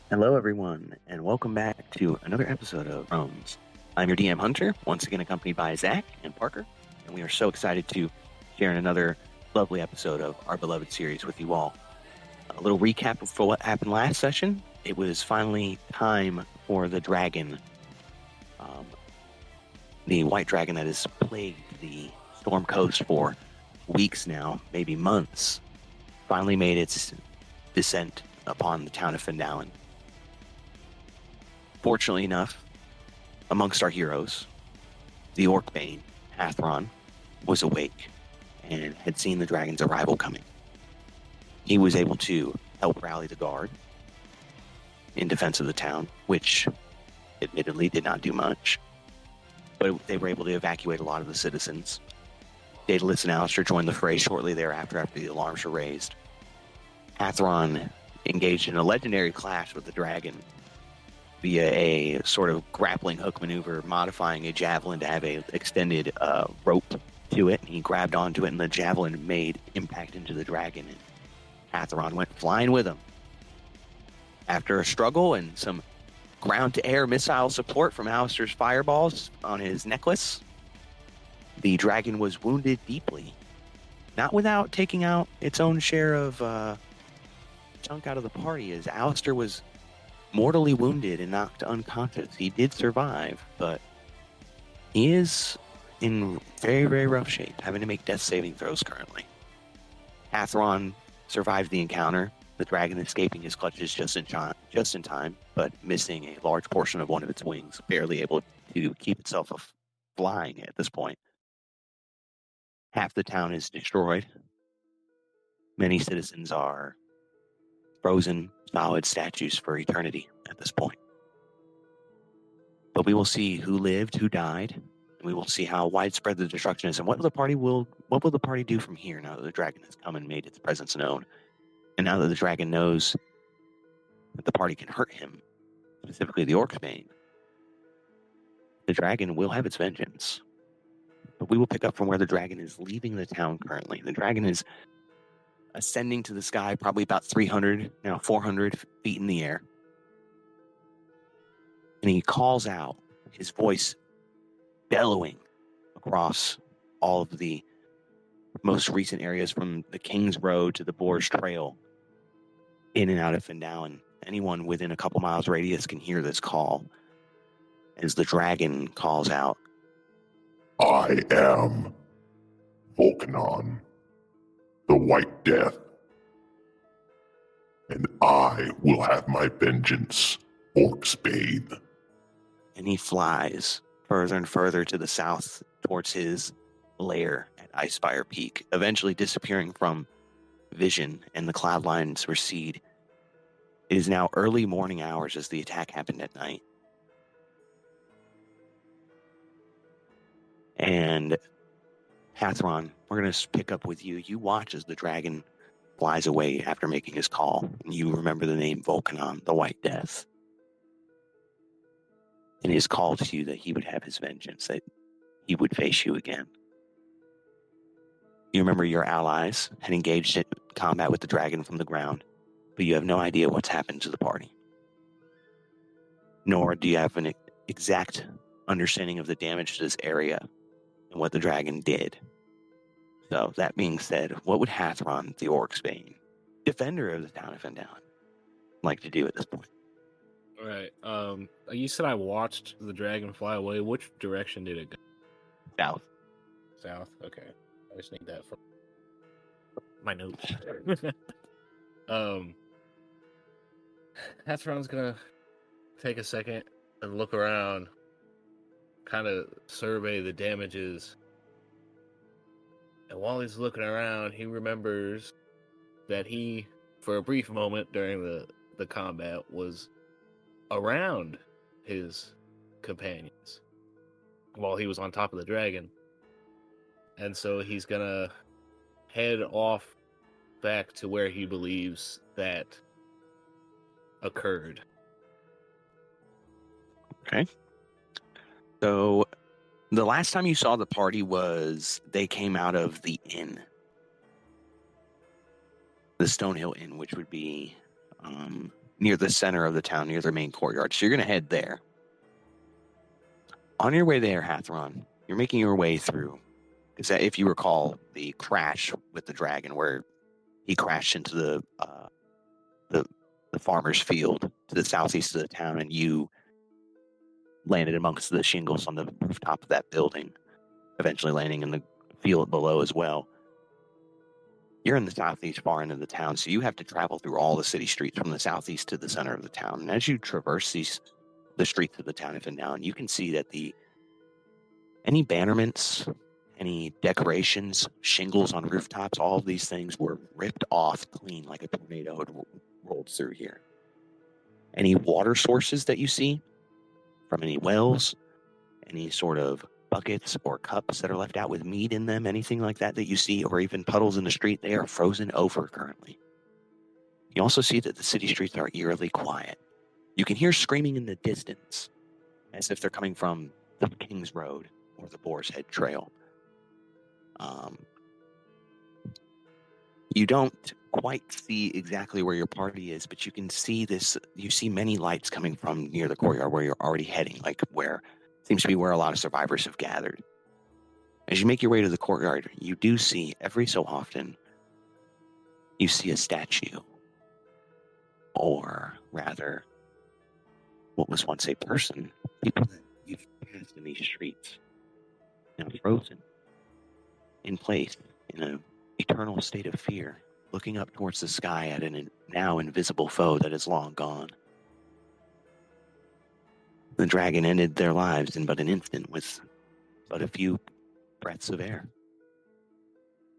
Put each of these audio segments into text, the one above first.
Hello, everyone, and welcome back to another episode of Roams. I'm your DM Hunter, once again accompanied by Zach and Parker, and we are so excited to share another lovely episode of our beloved series with you all. A little recap for what happened last session. It was finally time for the dragon, the white dragon that has plagued the Storm Coast for weeks now, maybe months, finally made its descent upon the town of Phandelin. Fortunately enough, amongst our heroes, the Orcbane, Hathron, was awake and had seen the dragon's arrival coming. He was able to help rally the guard in defense of the town, which admittedly did not do much, but they were able to evacuate a lot of the citizens. Daedalus and Alistair joined the fray shortly thereafter after the alarms were raised. Hathron engaged in a legendary clash with the dragon via a sort of grappling hook maneuver, modifying a javelin to have a extended rope to it. He grabbed onto it, and the javelin made impact into the dragon, and Hathron went flying with him. After a struggle and some ground-to-air missile support from Alistair's fireballs on his necklace, the dragon was wounded deeply, not without taking out its own share of chunk out of the party, as Alistair was mortally wounded and knocked unconscious. He did survive, but he is in very, very rough shape, having to make death saving throws currently. Hathron survived the encounter, the dragon escaping his clutches just in time, but missing a large portion of one of its wings, barely able to keep itself flying at this point. Half the town is destroyed. Many citizens are frozen solid statues for eternity at this point. But we will see who lived, who died, and we will see how widespread the destruction is, and what will the party do from here now that the dragon has come and made its presence known, and now that the dragon knows that the party can hurt him, specifically the Orcbane. The dragon will have its vengeance. But we will pick up from where the dragon is leaving the town currently. The dragon is ascending to the sky, probably about 300, now 400 feet in the air. And he calls out, his voice bellowing across all of the most recent areas from the King's Road to the Boar's Trail, in and out of Phandelin. Anyone within a couple miles radius can hear this call as the dragon calls out, I am Volkanon, the White Death, and I will have my vengeance, Orcbane. and he flies further and further to the south towards his lair at Icefire Peak, eventually disappearing from vision, and the cloud lines recede. It is now early morning hours as the attack happened at night. And Hathron, we're going to pick up with you. You watch as the dragon flies away after making his call, and you remember the name Volkanon, the White Death, and his call to you that he would have his vengeance, that he would face you again. You remember your allies had engaged in combat with the dragon from the ground, but you have no idea what's happened to the party. Nor do you have an exact understanding of the damage to this area and what the dragon did. So, that being said, what would Hathron, the Orcbane, defender of the town of Phandelin, like to do at this point? All right. You said I watched the dragon fly away. Which direction did it go? South. South. Okay. I just need that for my notes. Hathron's gonna take a second and look around, kind of survey the damages. And while he's looking around, he remembers that he, for a brief moment during the combat, was around his companions while he was on top of the dragon. And so he's gonna head off back to where he believes that occurred. Okay. So, the last time you saw the party was they came out of the inn. The Stonehill Inn, which would be near the center of the town, near the main courtyard. So you're going to head there. On your way there, Hathron, you're making your way through. Because if you recall the crash with the dragon, where he crashed into the farmer's field to the southeast of the town, and you landed amongst the shingles on the rooftop of that building, eventually landing in the field below as well. You're in the southeast far end of the town, so you have to travel through all the city streets from the southeast to the center of the town. And as you traverse the streets of the town up and down, you can see that any bannerments, any decorations, shingles on rooftops, all of these things were ripped off clean like a tornado had rolled through here. Any water sources that you see from any wells, any sort of buckets or cups that are left out with meat in them, anything like that you see, or even puddles in the street, they are frozen over currently. You also see that the city streets are eerily quiet. You can hear screaming in the distance, as if they're coming from the King's Road or the Boar's Head Trail. You don't quite see exactly where your party is, but you can see this. You see many lights coming from near the courtyard where you're already heading, like where seems to be where a lot of survivors have gathered. As you make your way to the courtyard, you do see every so often, you see a statue, or rather, what was once a person, people that you've passed in these streets, now frozen in place in an eternal state of fear, looking up towards the sky at an now invisible foe that is long gone. The dragon ended their lives in but an instant with but a few breaths of air.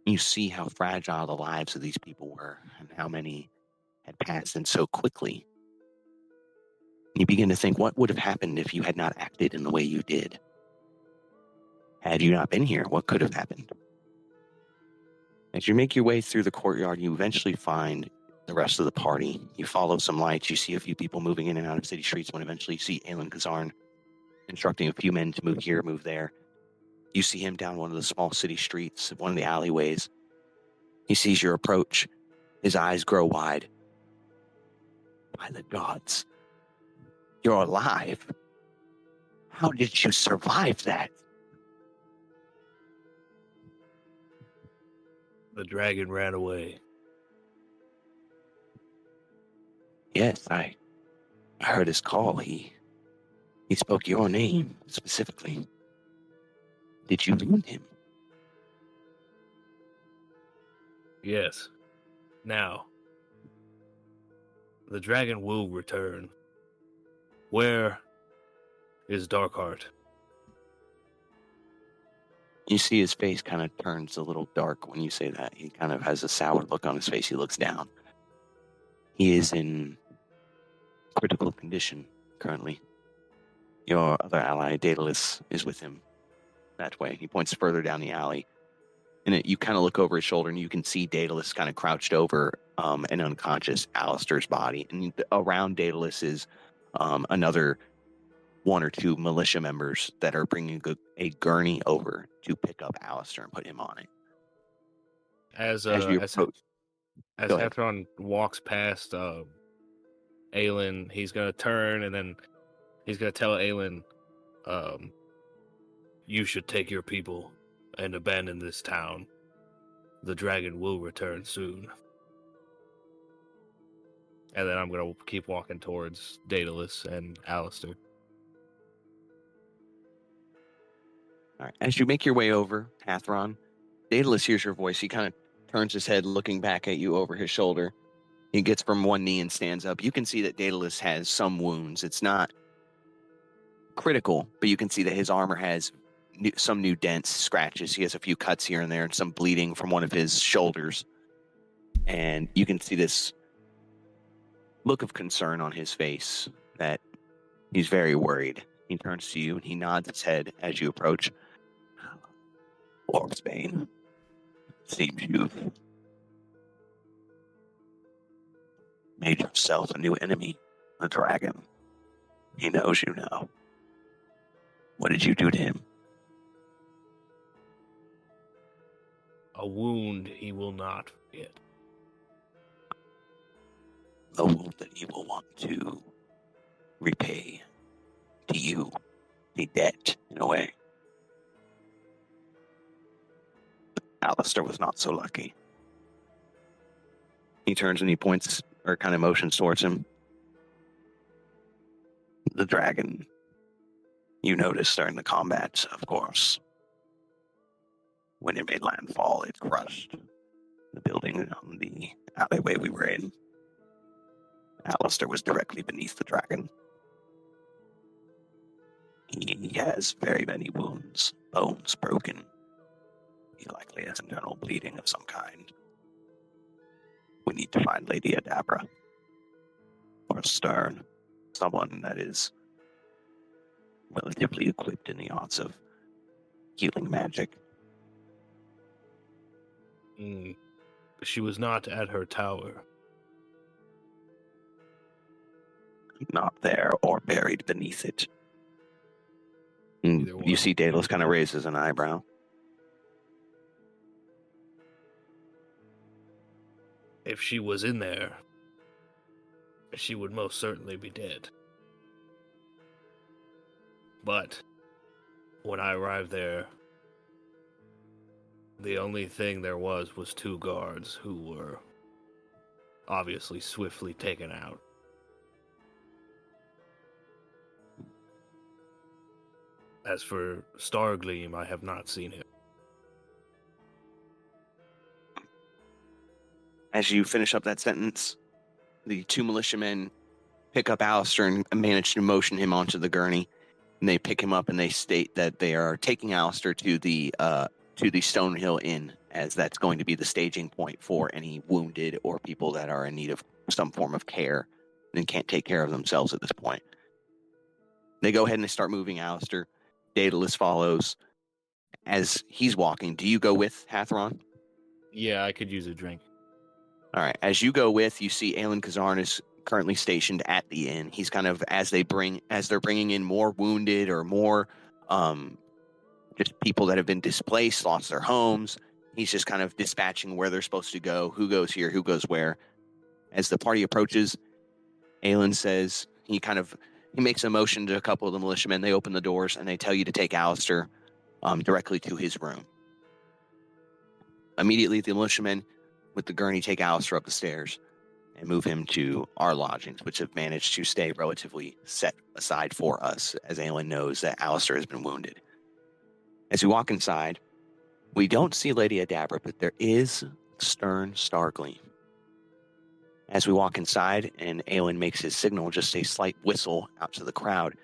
You see how fragile the lives of these people were and how many had passed in so quickly. You begin to think, what would have happened if you had not acted in the way you did? Had you not been here, what could have happened? As you make your way through the courtyard, you eventually find the rest of the party. You follow some lights. You see a few people moving in and out of city streets when eventually you see Aelin Kazarn instructing a few men to move here, move there. You see him down one of the small city streets, one of the alleyways. He sees your approach. His eyes grow wide. By the gods, you're alive. How did you survive that? The dragon ran away. Yes, I heard his call. He spoke your name specifically. Did you wound him? Yes. Now, the dragon will return. Where is Darkheart? You see his face kind of turns a little dark when you say that. He kind of has a sour look on his face. He looks down. He is in critical condition currently. Your other ally, Daedalus, is with him that way. He points further down the alley. And you kind of look over his shoulder and you can see Daedalus kind of crouched over an unconscious Alistair's body. And around Daedalus is another one or two militia members that are bringing a gurney over to pick up Alistair and put him on it. As you approach, Hethron walks past Aelin, he's gonna turn and then he's gonna tell Aelin, you should take your people and abandon this town. The dragon will return soon. And then I'm gonna keep walking towards Daedalus and Alistair. All right. As you make your way over, Hathron, Daedalus hears your voice. He kind of turns his head, looking back at you over his shoulder. He gets from one knee and stands up. You can see that Daedalus has some wounds. It's not critical, but you can see that his armor has some new dents, scratches. He has a few cuts here and there and some bleeding from one of his shoulders. And you can see this look of concern on his face, that he's very worried. He turns to you and he nods his head as you approach. Orcsbane, seems you've made yourself a new enemy, the dragon. He knows you now. What did you do to him? A wound he will not forget. a wound that he will want to repay to you, a debt in a way. Alistair was not so lucky. He turns and he points, or kind of motions towards him. The dragon, you noticed during the combat, of course, when it made landfall, it crushed the building on the alleyway we were in. Alistair was directly beneath the dragon. He has very many wounds, bones broken. He likely has internal bleeding of some kind. We need to find Lady Adabra, or Stern, someone that is relatively equipped in the arts of healing magic. She was not at her tower. Not there or buried beneath it. You see Daedalus kind of raises an eyebrow. If she was in there, she would most certainly be dead. But when I arrived there, the only thing there was two guards who were obviously swiftly taken out. As for Stargleam, I have not seen him. As you finish up that sentence, the two militiamen pick up Alistair and manage to motion him onto the gurney. And they pick him up and they state that they are taking Alistair to the Stonehill Inn, as that's going to be the staging point for any wounded or people that are in need of some form of care and can't take care of themselves at this point. They go ahead and they start moving Alistair. Daedalus follows. As he's walking, do you go with Hathron? Yeah, I could use a drink. All right. As you go with, you see Aelin Kazarn is currently stationed at the inn. He's kind of, as they're bringing in more wounded or more just people that have been displaced, lost their homes, he's just kind of dispatching where they're supposed to go, who goes here, who goes where. As the party approaches, Aelin says, he makes a motion to a couple of the militiamen. They open the doors and they tell you to take Alistair directly to his room. Immediately, the militiamen with the gurney take Alistair up the stairs and move him to our lodgings, which have managed to stay relatively set aside for us, as Aelin knows that Alistair has been wounded. As we walk inside, we don't see Lady Adabra, but there is Stern Stargleam. As we walk inside and Aelin makes his signal, just a slight whistle out to the crowd,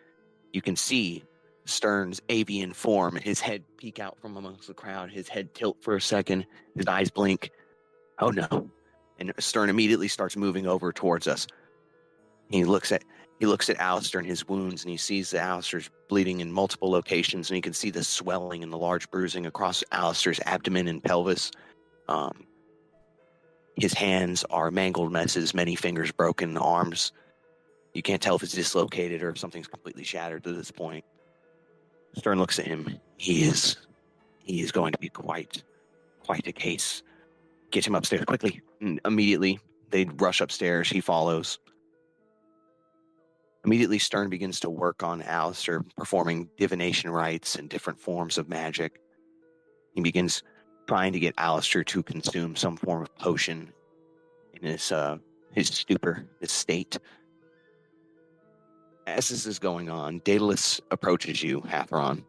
you can see Stern's avian form, his head peek out from amongst the crowd, his head tilt for a second, his eyes blink. Oh no. And Stern immediately starts moving over towards us. He looks at Alistair and his wounds, and he sees that Alistair's bleeding in multiple locations, and you can see the swelling and the large bruising across Alistair's abdomen and pelvis. His hands are mangled messes, many fingers broken, arms. You can't tell if it's dislocated or if something's completely shattered to this point. Stern looks at him. He is going to be quite a case. Get him upstairs quickly. And immediately, they rush upstairs. He follows. Immediately, Stern begins to work on Alistair, performing divination rites and different forms of magic. He begins trying to get Alistair to consume some form of potion in his stupor, his state. As this is going on, Daedalus approaches you, Hathron.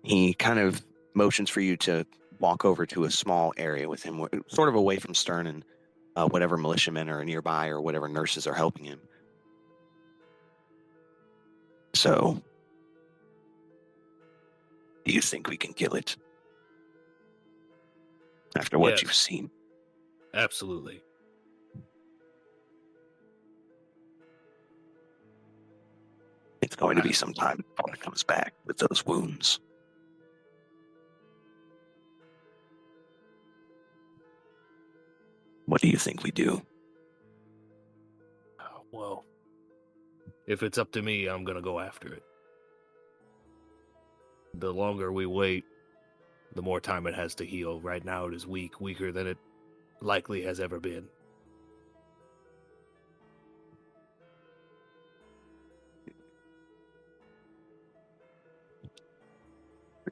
He kind of motions for you to walk over to a small area with him, sort of away from Stern and whatever militiamen are nearby or whatever nurses are helping him. So, do you think we can kill it? After what you've seen? Absolutely. It's going to be some time before it comes back with those wounds. What do you think we do? Well, if it's up to me, I'm going to go after it. The longer we wait, the more time it has to heal. Right now it is weak, weaker than it likely has ever been.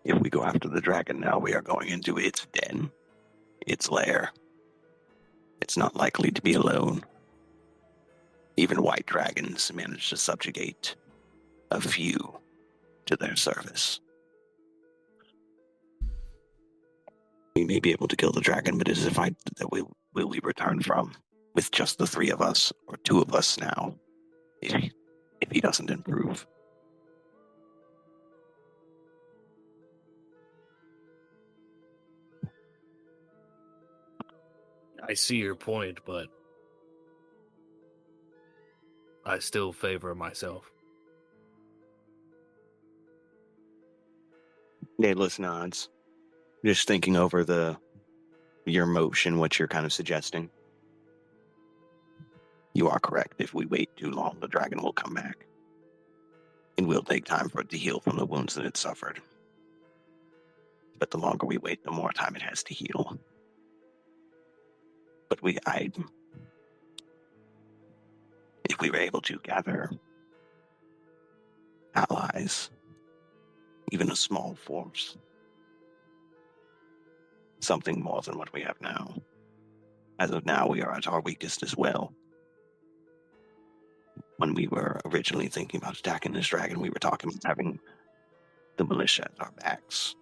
If we go after the dragon now, we are going into its den, its lair. It's not likely to be alone. Even white dragons manage to subjugate a few to their service. We may be able to kill the dragon, but it is a fight that we will return from with just the 3 of us, or 2 of us now, if he doesn't improve. I see your point, but I still favor myself. Daedalus nods, just thinking over your motion, what you're kind of suggesting. You are correct. If we wait too long, the dragon will come back. It will take time for it to heal from the wounds that it suffered. But the longer we wait, the more time it has to heal. But if we were able to gather allies, even a small force, something more than what we have now. As of now, we are at our weakest as well. When we were originally thinking about attacking this dragon, we were talking about having the militia at our backs.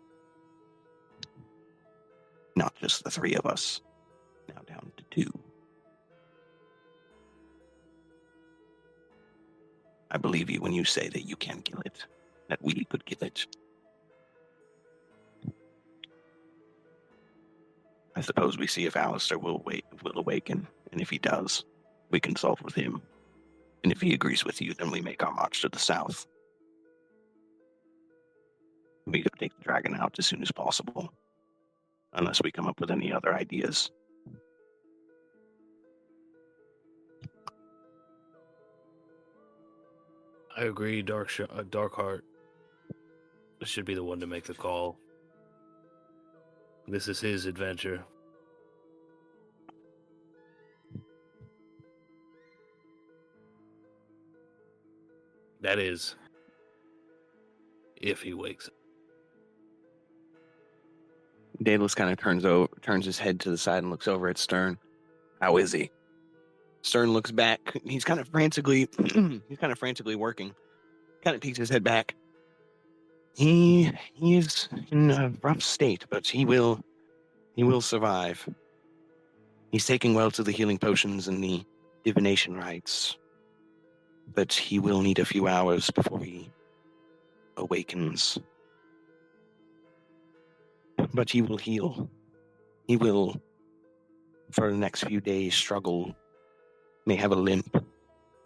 Not just the 3 of us, now down to 2. I believe you when you say that you can kill it, that we could kill it. I suppose we see if Alistair will awaken, and if he does, we consult with him. And if he agrees with you, then we make our march to the south. We go take the dragon out as soon as possible, unless we come up with any other ideas. I agree, Darkheart should be the one to make the call. This is his adventure. That is, if he wakes up. Daedalus kind of turns his head to the side and looks over at Stern. How is he? Stern looks back. He's kind of frantically working. Kind of peeks his head back. He is in a rough state, but he will survive. He's taking well to the healing potions and the divination rites, but he will need a few hours before he awakens. But he will heal. He will, for the next few days, struggle, may have a limp,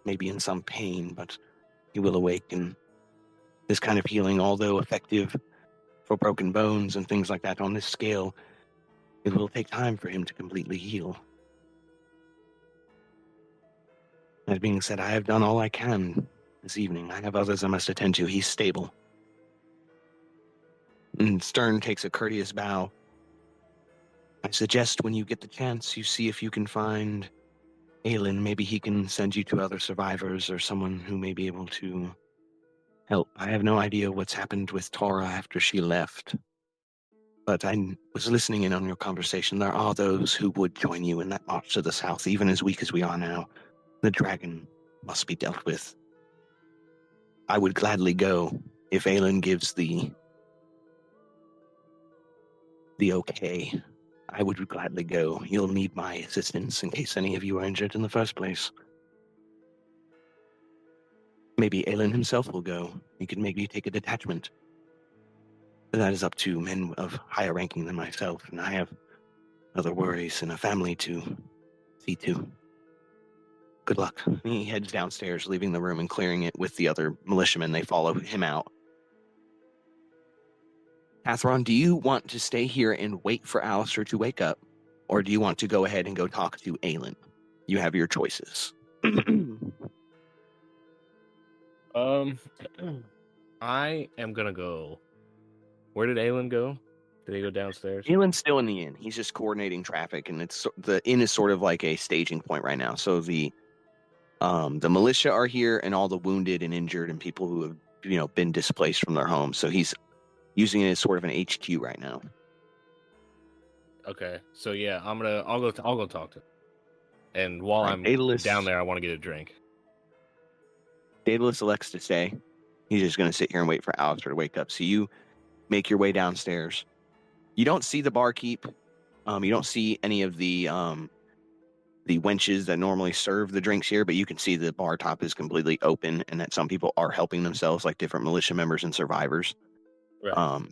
maybe in some pain, but he will awaken. This kind of healing, although effective for broken bones and things like that on this scale, it will take time for him to completely heal. That being said, I have done all I can this evening. I have others I must attend to. He's stable. And Stern takes a courteous bow. I suggest when you get the chance, you see if you can find Aelin. Maybe he can send you to other survivors or someone who may be able to help. I have no idea what's happened with Tora after she left. But I was listening in on your conversation. There are those who would join you in that march to the south, even as weak as we are now. The dragon must be dealt with. I would gladly go if Aelin gives the okay. I would gladly go. You'll need my assistance in case any of you are injured in the first place. Maybe Aelin himself will go. He could maybe take a detachment. But that is up to men of higher ranking than myself, and I have other worries and a family to see to. Good luck. He heads downstairs, leaving the room and clearing it with the other militiamen. They follow him out. Hathron, do you want to stay here and wait for Alistair to wake up? Or do you want to go ahead and go talk to Aelin? You have your choices. I am gonna go. Where did Aelin go? Did he go downstairs? Aelin's still in the inn. He's just coordinating traffic, and the inn is sort of like a staging point right now. So the militia are here, and all the wounded and injured and people who have been displaced from their homes. So he's using it as sort of an HQ right now. Okay, so yeah, I'll go talk to him. And while I'm Daedalus, down there, I want to get a drink. Daedalus elects to stay. He's just going to sit here and wait for Alistair to wake up. So you make your way downstairs. You don't see the barkeep. You don't see any of the wenches that normally serve the drinks here, but you can see the bar top is completely open and that some people are helping themselves, like different militia members and survivors. Right.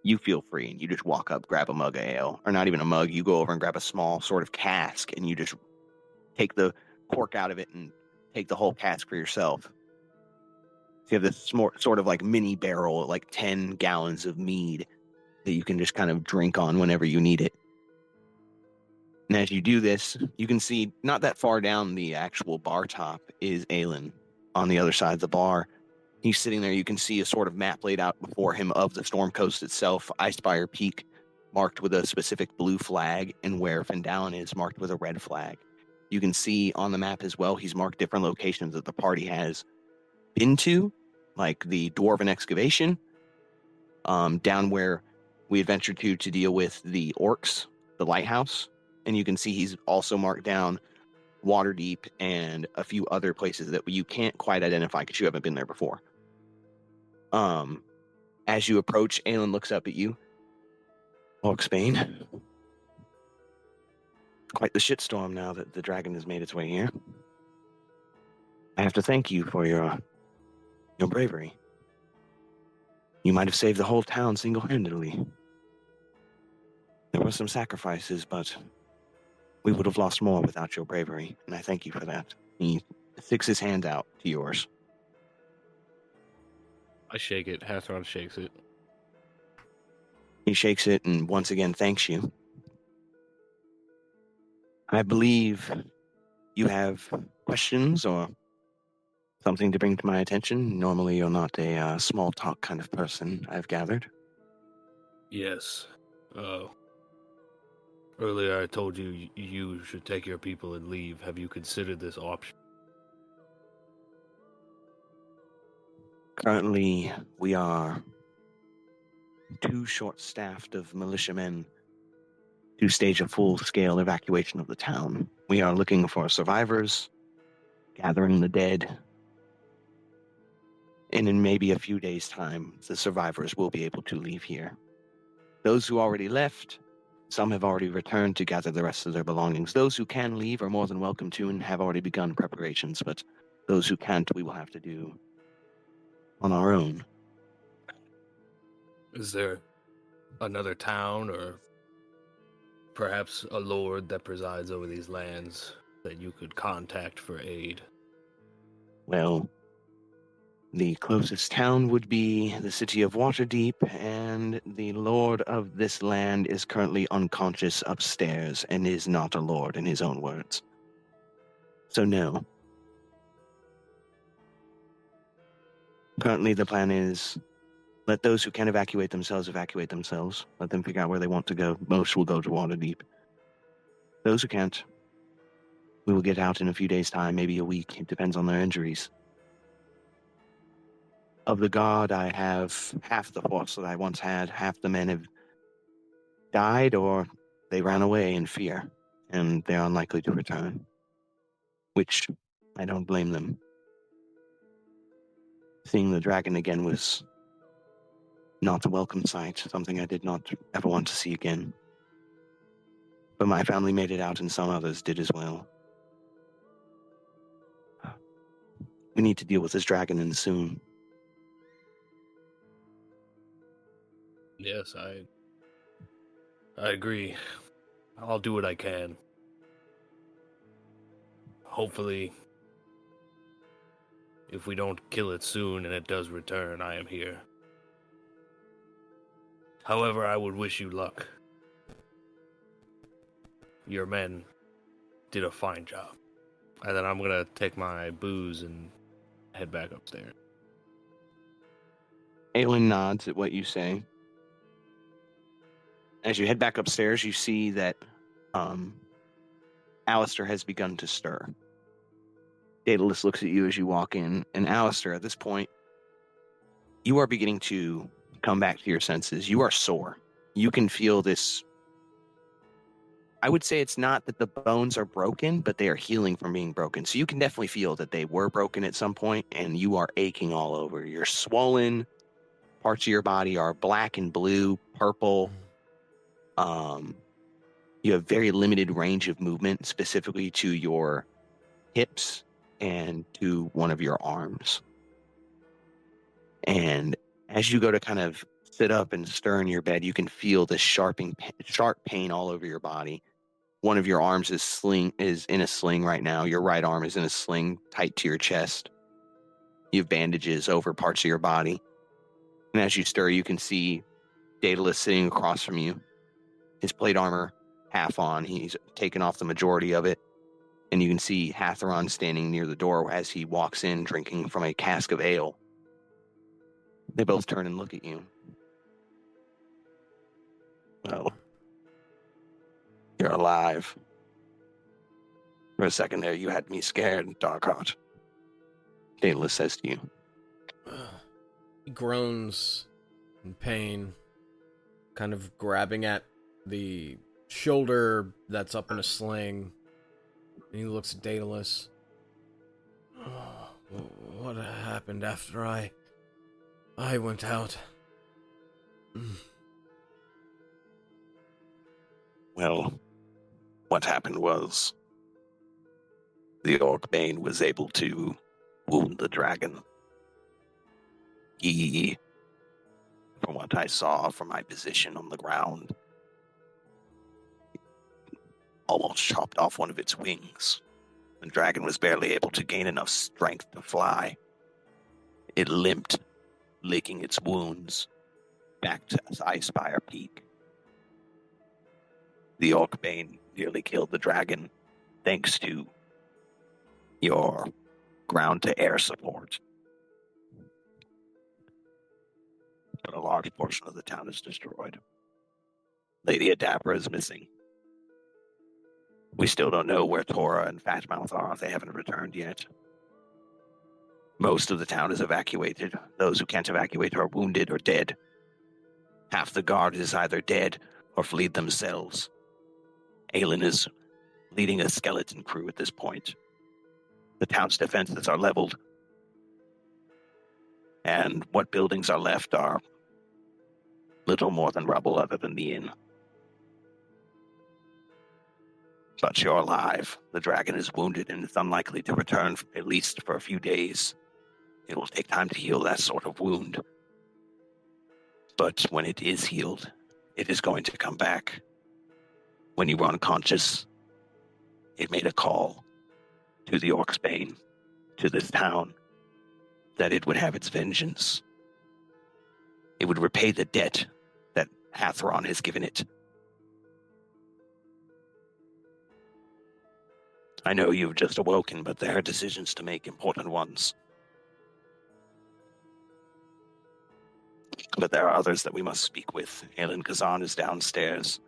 You feel free and you just walk up, grab a mug of ale, or not even a mug. You go over and grab a small sort of cask and you just take the cork out of it and take the whole cask for yourself. So you have this sort of like mini barrel, like 10 gallons of mead that you can just kind of drink on whenever you need it. And as you do this, you can see not that far down the actual bar top is Aelin on the other side of the bar. He's sitting there. You can see a sort of map laid out before him of the Storm Coast itself, Icespire Peak marked with a specific blue flag, and where Phandelin is marked with a red flag. You can see on the map as well, he's marked different locations that the party has been to, like the Dwarven Excavation, down where we adventured to deal with the orcs, the lighthouse. And you can see he's also marked down Waterdeep and a few other places that you can't quite identify because you haven't been there before. As you approach, Aelin looks up at you. Orcsbane. Quite the shitstorm now that the dragon has made its way here. I have to thank you for your bravery. You might have saved the whole town single-handedly. There were some sacrifices, but we would have lost more without your bravery, and I thank you for that. He sticks his hand out to yours. I shake it. Hathron shakes it. He shakes it and once again thanks you. I believe you have questions or something to bring to my attention. Normally you're not a small talk kind of person, I've gathered. Yes. Earlier I told you you should take your people and leave. Have you considered this option? Currently, we are too short-staffed of militiamen to stage a full-scale evacuation of the town. We are looking for survivors, gathering the dead, and in maybe a few days' time, the survivors will be able to leave here. Those who already left, some have already returned to gather the rest of their belongings. Those who can leave are more than welcome to and have already begun preparations, but those who can't, we will have to do on our own. Is there another town or perhaps a lord that presides over these lands that you could contact for aid? Well, the closest town would be the city of Waterdeep, and the lord of this land is currently unconscious upstairs and is not a lord in his own words. So no. Currently the plan is let those who can evacuate themselves. Let them figure out where they want to go. Most will go to Waterdeep. Those who can't, we will get out in a few days' time, maybe a week. It depends on their injuries. Of the guard, I have half the force that I once had. Half the men have died or they ran away in fear, and they're unlikely to return. Which, I don't blame them. Seeing the dragon again was not a welcome sight, something I did not ever want to see again. But my family made it out and some others did as well. We need to deal with this dragon and soon. Yes, I agree. I'll do what I can. Hopefully, if we don't kill it soon and it does return, I am here. However, I would wish you luck. Your men did a fine job. And then I'm going to take my booze and head back upstairs. Aelin nods at what you say. As you head back upstairs, you see that Alistair has begun to stir. Daedalus looks at you as you walk in, and Alistair, at this point, you are beginning to come back to your senses. You are sore. You can feel this. I would say it's not that the bones are broken, but they are healing from being broken. So you can definitely feel that they were broken at some point, and you are aching all over. You're swollen. Parts of your body are black and blue, purple. You have very limited range of movement, specifically to your hips and to one of your arms. And as you go to kind of sit up and stir in your bed, you can feel this sharp pain all over your body. One of your arms is in a sling right now. Your right arm is in a sling tight to your chest. You have bandages over parts of your body. And as you stir, you can see Daedalus sitting across from you. His plate armor half on. He's taken off the majority of it. And you can see Hatheron standing near the door as he walks in, drinking from a cask of ale. They both turn and look at you. Well, you're alive. For a second there, you had me scared, Darkheart. Daedalus says to you. He groans in pain, kind of grabbing at the shoulder that's up in a sling. And he looks at Daedalus. Oh, what happened after I went out? Well, what happened was the Orcbane was able to wound the dragon. He, from what I saw from my position on the ground, almost chopped off one of its wings. The dragon was barely able to gain enough strength to fly. It limped, licking its wounds, back to Icespire Peak. The Orcbane nearly killed the dragon, thanks to your ground-to-air support. But a large portion of the town is destroyed. Lady Adabra is missing. We still don't know where Tora and Fatmouth are. They haven't returned yet. Most of the town is evacuated. Those who can't evacuate are wounded or dead. Half the guard is either dead or fled themselves. Aelin is leading a skeleton crew at this point. The town's defenses are leveled. And what buildings are left are little more than rubble other than the inn. But you're alive. The dragon is wounded and is unlikely to return at least for a few days. It will take time to heal that sort of wound. But when it is healed, it is going to come back. When you were unconscious, it made a call to the Orcbane, to this town, that it would have its vengeance. It would repay the debt that Hatheron has given it. I know you've just awoken, but there are decisions to make, important ones. But there are others that we must speak with. Aelin Kazan is downstairs.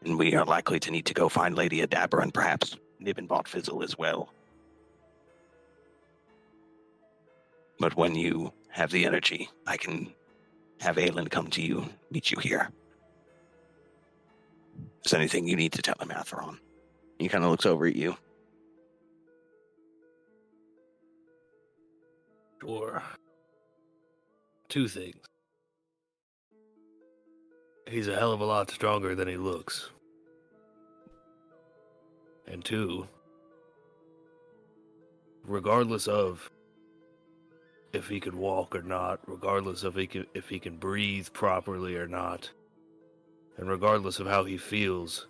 And we are likely to need to go find Lady Adabra and perhaps Nibbenbot Fizzle as well. But when you have the energy, I can have Aelin come to you, meet you here. Is there anything you need to tell him, Hatheron? He kind of looks over at you. Sure. Two things. He's a hell of a lot stronger than he looks. And two, regardless of if he could walk or not, regardless of if he can breathe properly or not, and regardless of how he feels,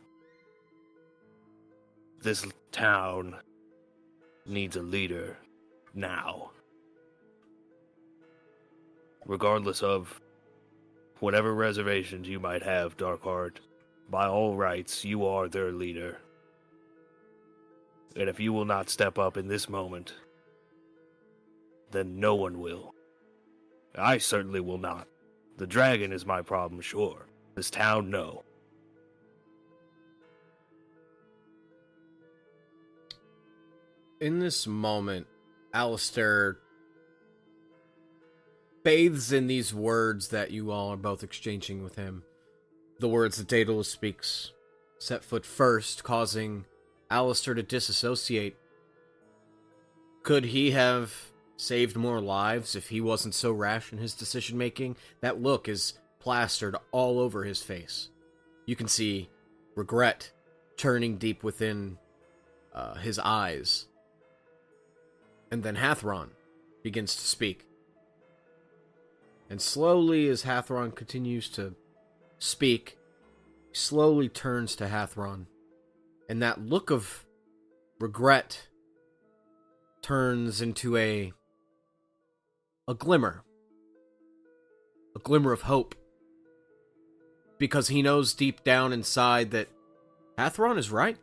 this town needs a leader now. Regardless of whatever reservations you might have, Darkheart, by all rights, you are their leader. And if you will not step up in this moment, then no one will. I certainly will not. The dragon is my problem, sure. this town know. In this moment, Alistair bathes in these words that you all are both exchanging with him. The words that Daedalus speaks set foot first, causing Alistair to disassociate. Could he have saved more lives if he wasn't so rash in his decision-making? That look is plastered all over his face. You can see regret turning deep within his eyes. And then Hathron begins to speak. And slowly, as Hathron continues to speak, he slowly turns to Hathron. And that look of regret turns into a glimmer. A glimmer of hope. Because he knows deep down inside that Hathron is right.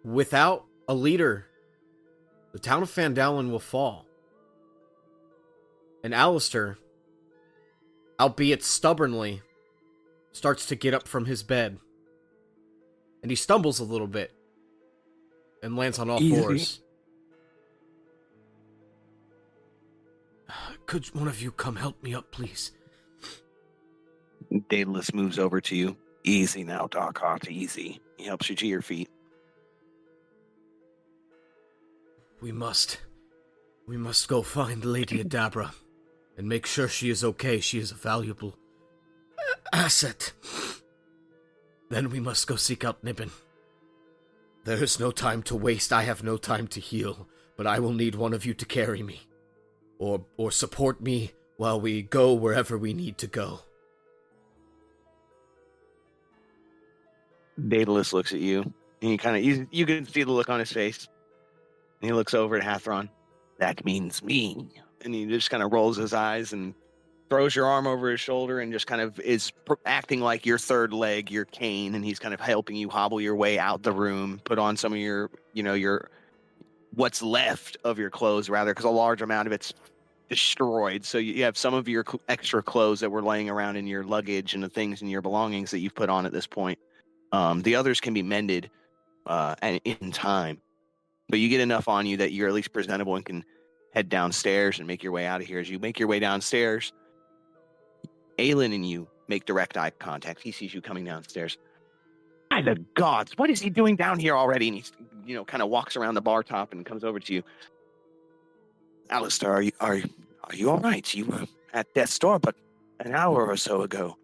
Without a leader, the town of Phandelin will fall. And Alistair, albeit stubbornly, starts to get up from his bed. And he stumbles a little bit. And lands on all fours. Could one of you come help me up, please? Daedalus moves over to you. Easy now, Darkhawk, easy. He helps you to your feet. We must go find Lady Adabra and make sure she is okay. She is a valuable asset. Then we must go seek out Nibbin. There is no time to waste. I have no time to heal, but I will need one of you to carry me. Or support me while we go wherever we need to go. Daedalus looks at you, and you can see the look on his face. And he looks over at Hathron. That means me. And he just kind of rolls his eyes and throws your arm over his shoulder and just kind of is acting like your third leg, your cane, and he's kind of helping you hobble your way out the room, put on some of your what's left of your clothes, rather, because a large amount of it's destroyed. So you have some of your extra clothes that were laying around in your luggage and the things in your belongings that you've put on at this point. The others can be mended in time. But you get enough on you that you're at least presentable and can head downstairs and make your way out of here. As you make your way downstairs, Aelin and you make direct eye contact. He sees you coming downstairs. By the gods, what is he doing down here already? And he, kind of walks around the bar top and comes over to you. Alistair, are you all right? You were at death's door but an hour or so ago.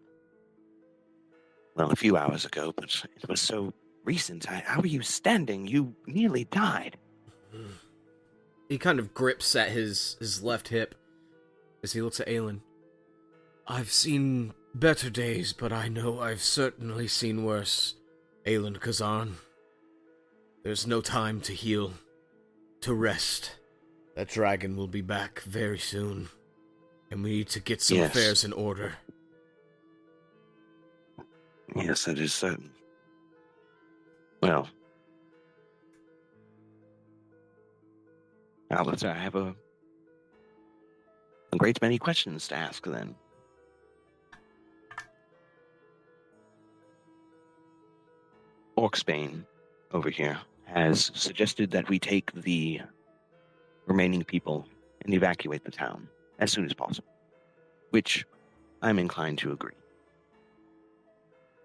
Well, a few hours ago, but it was so recent. How are you standing? You nearly died. He kind of grips at his left hip as he looks at Aelin. I've seen better days, but I know I've certainly seen worse. Aelin Kazan. There's no time to heal, to rest. That dragon will be back very soon, and we need to get some affairs in order. Yes, that is certain. Well, Alistair, I have a great many questions to ask then. Orcsbane over here has suggested that we take the remaining people and evacuate the town as soon as possible, which I'm inclined to agree.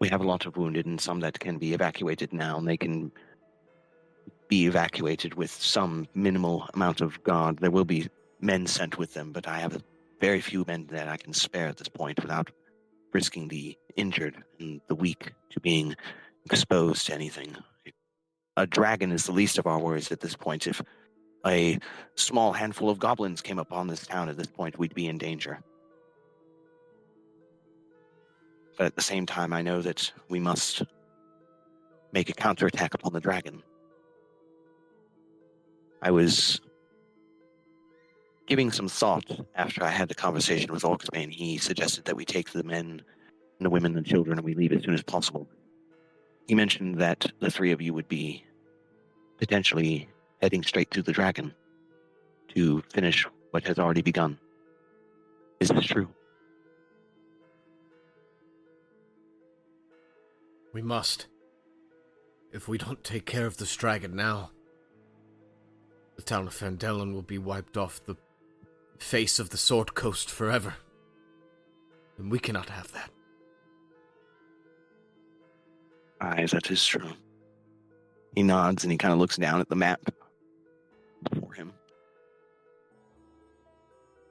We have a lot of wounded and some that can be evacuated now, and they can be evacuated with some minimal amount of guard. There will be men sent with them, but I have very few men that I can spare at this point without risking the injured and the weak to being exposed to anything. A dragon is the least of our worries at this point. If a small handful of goblins came upon this town at this point, we'd be in danger. But at the same time, I know that we must make a counterattack upon the dragon. I was giving some thought after I had the conversation with Orcsbane. He suggested that we take the men and the women and the children and we leave as soon as possible. He mentioned that the three of you would be potentially heading straight to the dragon to finish what has already begun. Is this true? We must. If we don't take care of this dragon now, the town of Phandelin will be wiped off the face of the Sword Coast forever. And we cannot have that. Aye, that is true. He nods and he kind of looks down at the map before him.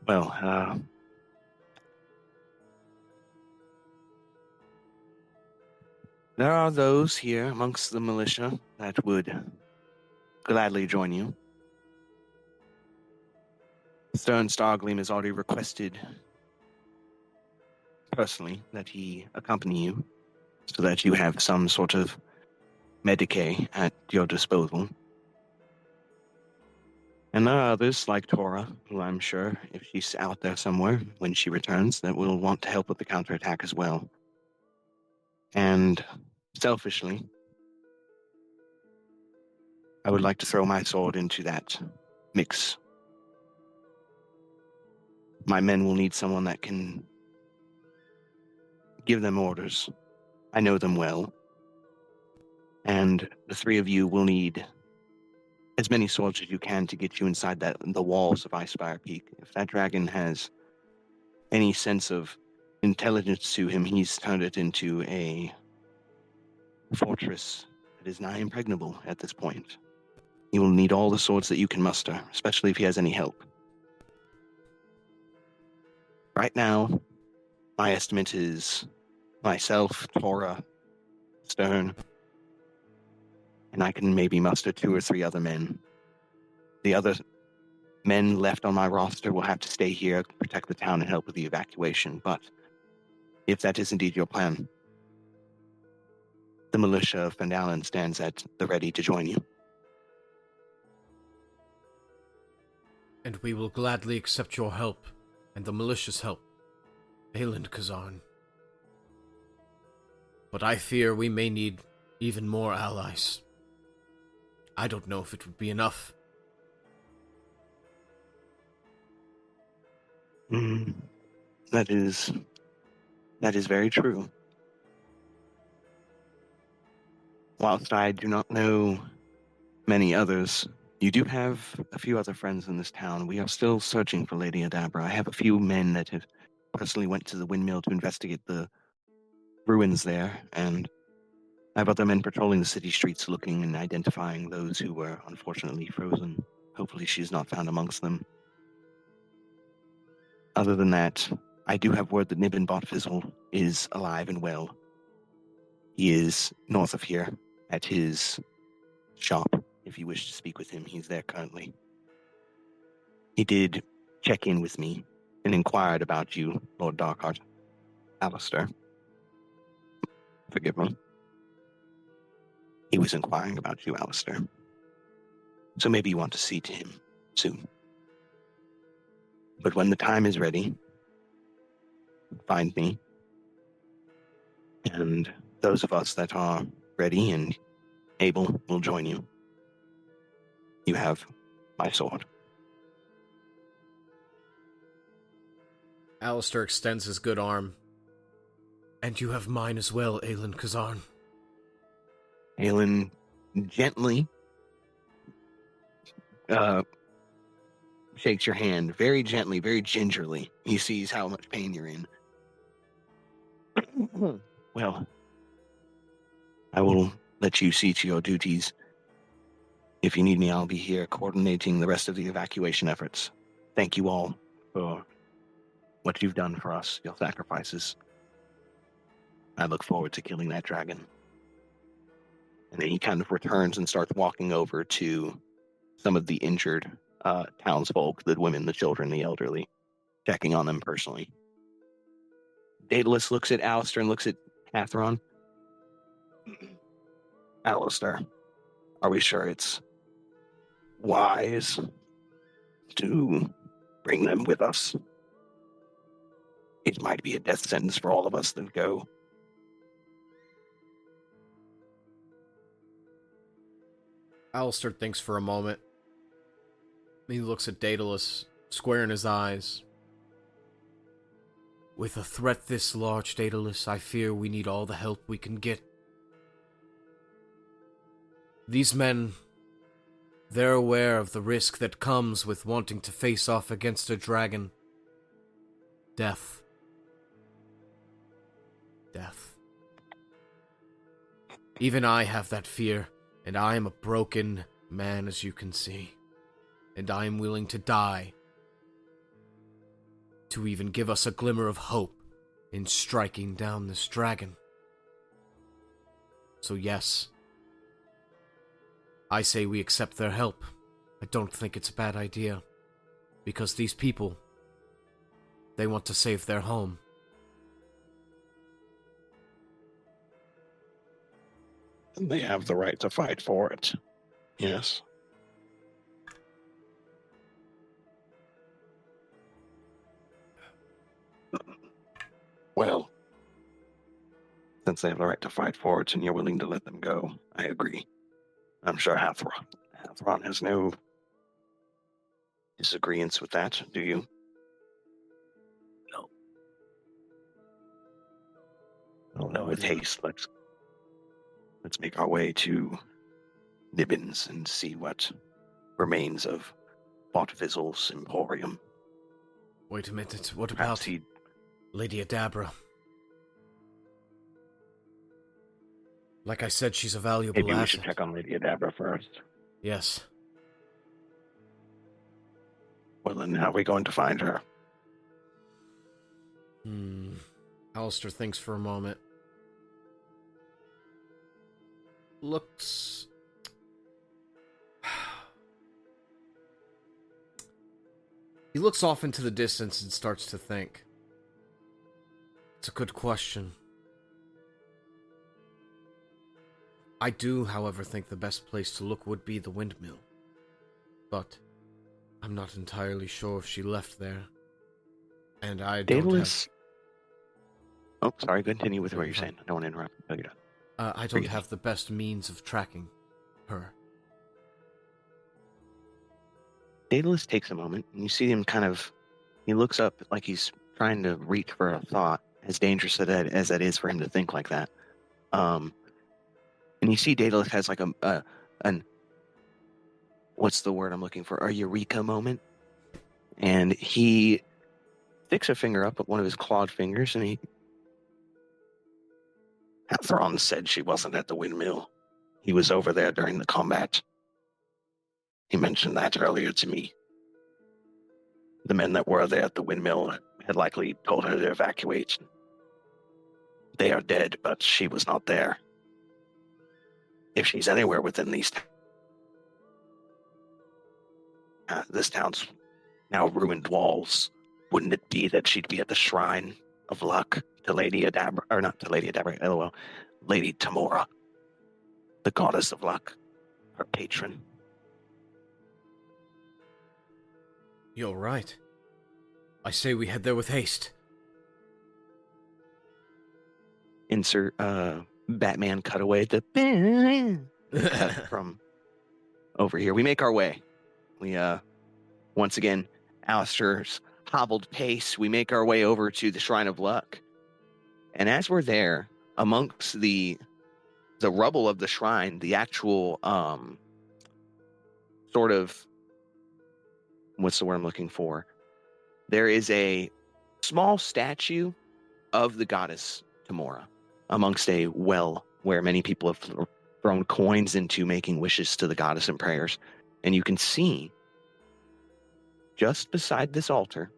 Well, there are those here amongst the militia that would gladly join you. Stern Stargleam has already requested personally that he accompany you so that you have some sort of Medicaid at your disposal. And there are others like Tora, who I'm sure, if she's out there somewhere when she returns, that will want to help with the counterattack as well. And selfishly, I would like to throw my sword into that mix. My men will need someone that can give them orders. I know them well. And the three of you will need as many swords as you can to get you inside the walls of Icefire Peak. If that dragon has any sense of intelligence to him, he's turned it into a fortress that is nigh impregnable at this point. You will need all the swords that you can muster, especially if he has any help. Right now, my estimate is myself, Tora, Stern, and I can maybe muster 2 or 3 other men. The other men left on my roster will have to stay here, protect the town, and help with the evacuation. But if that is indeed your plan, the militia of Phandelin stands at the ready to join you. And we will gladly accept your help, and the militia's help, Aelin Kazan. But I fear we may need even more allies. I don't know if it would be enough. That is very true. Whilst I do not know many others, you do have a few other friends in this town. We are still searching for Lady Adabra. I have a few men that have personally went to the windmill to investigate the ruins there, and I have other men patrolling the city streets looking and identifying those who were unfortunately frozen. Hopefully she is not found amongst them. Other than that, I do have word that Nibbin Botfizzle is alive and well. He is north of here at his shop. If you wish to speak with him, he's there currently. He did check in with me and inquired about you, Lord Darkheart. Alistair. Forgive me. He was inquiring about you, Alistair. So maybe you want to see to him soon. But when the time is ready, find me. And those of us that are ready and able will join you. You have my sword. Alistair extends his good arm. And you have mine as well, Aelin Kazan. Aelin gently shakes your hand, very gently, very gingerly. He sees how much pain you're in. Well, I will let you see to your duties. If you need me, I'll be here coordinating the rest of the evacuation efforts. Thank you all for what you've done for us, your sacrifices. I look forward to killing that dragon. And then he kind of returns and starts walking over to some of the injured townsfolk, the women, the children, the elderly, checking on them personally. Daedalus looks at Alistair and looks at Hathron. Alistair, are we sure it's wise to bring them with us? It might be a death sentence for all of us that go. Alistair thinks for a moment. He looks at Daedalus, square in his eyes. With a threat this large, Daedalus, I fear we need all the help we can get. These men, they're aware of the risk that comes with wanting to face off against a dragon. Death. Death. Even I have that fear, and I am a broken man, as you can see. And I am willing to die to even give us a glimmer of hope in striking down this dragon. So yes, I say we accept their help. I don't think it's a bad idea, because these people, they want to save their home. And they have the right to fight for it. Yes. Well, since they have the right to fight for it and you're willing to let them go, I agree. I'm sure Hathron has no disagreements with that, do you? No. Oh no, with haste, let's make our way to Nibbins and see what remains of Botvizzle's Emporium. Wait a minute, what Perhaps about Lady Adabra? Like I said, she's a valuable Maybe we asset. should check on Lady Adabra first. Yes. Well, then how are we going to find her? Alistair thinks for a moment. Looks... He looks off into the distance and starts to think. It's a good question. I do, however, think the best place to look would be the windmill. But I'm not entirely sure if she left there. And I don't Daedalus... have... Oh, sorry, continue with what you're saying. I don't want to interrupt. No, you don't. I don't have the best means of tracking her. Daedalus takes a moment, and you see him he looks up like he's trying to reach for a thought, as dangerous as that is for him to think like that. And you see Daedalus has like an what's the word I'm looking for? A eureka moment. And he sticks a finger up at one of his clawed fingers, and Hathron said she wasn't at the windmill. He was over there during the combat. He mentioned that earlier to me. The men that were there at the windmill had likely told her to evacuate. They are dead, but she was not there. If she's anywhere within this town's now ruined walls, wouldn't it be that she'd be at the shrine of luck to Lady Adabra, or not to Lady Adabra, LOL, Lady Tamora, the goddess of luck, her patron? You're right. I say we head there with haste. Insert Batman cutaway cut from over here. We make our way. We once again, Alistair's hobbled pace, we make our way over to the Shrine of Luck. And as we're there, amongst the rubble of the shrine, the actual sort of, what's the word I'm looking for? There is a small statue of the goddess Tamora amongst a well where many people have thrown coins into making wishes to the goddess and prayers. And you can see just beside this altar,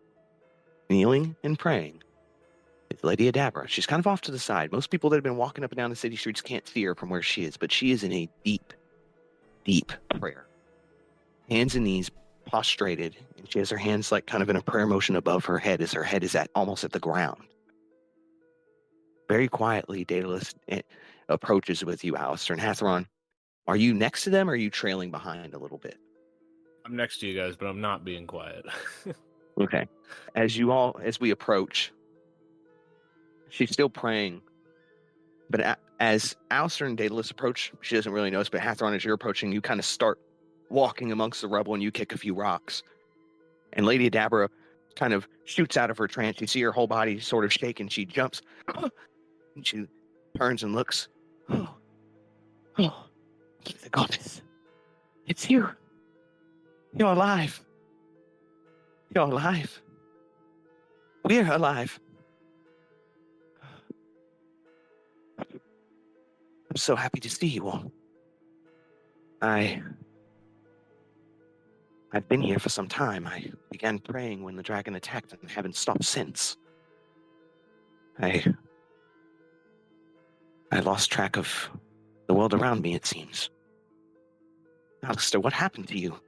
kneeling and praying, is Lady Adabra. She's kind of off to the side. Most people that have been walking up and down the city streets can't see her from where she is, but she is in a deep, deep prayer. Hands and knees prostrated, and she has her hands like kind of in a prayer motion above her head as her head is almost at the ground. Very quietly, Daedalus approaches with you, Alistair, and Hathron. Are you next to them, or are you trailing behind a little bit? I'm next to you guys, but I'm not being quiet. Okay. As we approach, she's still praying, but as Alistair and Daedalus approach, she doesn't really notice, but Hathron, as you're approaching, you kind of start walking amongst the rubble and you kick a few rocks. And Lady Adabra kind of shoots out of her trance. You see her whole body sort of shake, and she jumps. And she turns and looks. The goddess. It's you. You're alive. You're alive. We're alive. I'm so happy to see you all. I've been here for some time. I began praying when the dragon attacked and haven't stopped since. I lost track of the world around me, it seems. Alistair, what happened to you?